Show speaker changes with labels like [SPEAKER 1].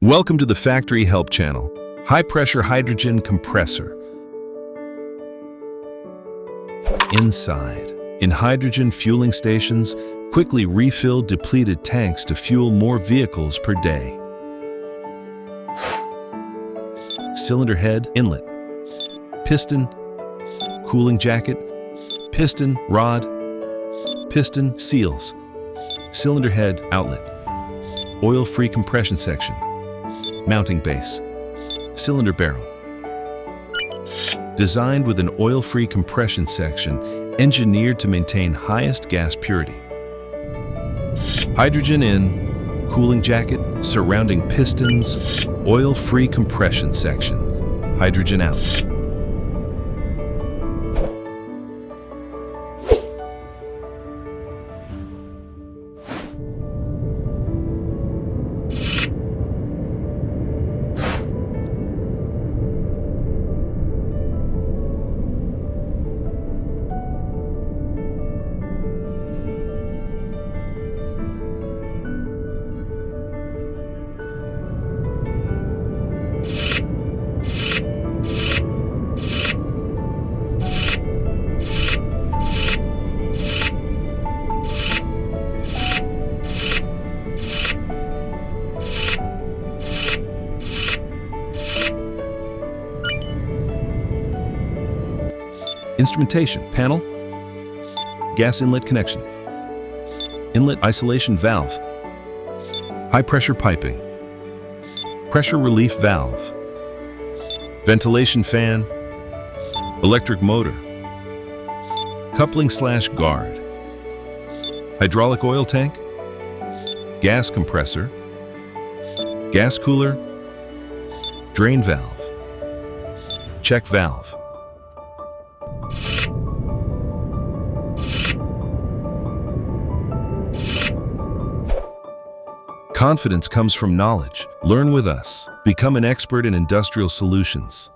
[SPEAKER 1] Welcome to the FactoryHelp channel, high-pressure hydrogen compressor. Inside, in hydrogen fueling stations, quickly refill depleted tanks to fuel more vehicles per day. Cylinder head, inlet, piston, cooling jacket, piston, rod, piston, seals, cylinder head, outlet, oil-free compression section, mounting base, cylinder barrel. Designed with an oil-free compression section, engineered to maintain highest gas purity. Hydrogen in, cooling jacket, surrounding pistons, oil-free compression section, hydrogen out. Instrumentation panel, gas inlet connection, inlet isolation valve, high pressure piping, pressure relief valve, ventilation fan, electric motor, coupling/guard, hydraulic oil tank, gas compressor, gas cooler, drain valve, check valve. Confidence comes from knowledge. Learn with us. Become an expert in industrial solutions.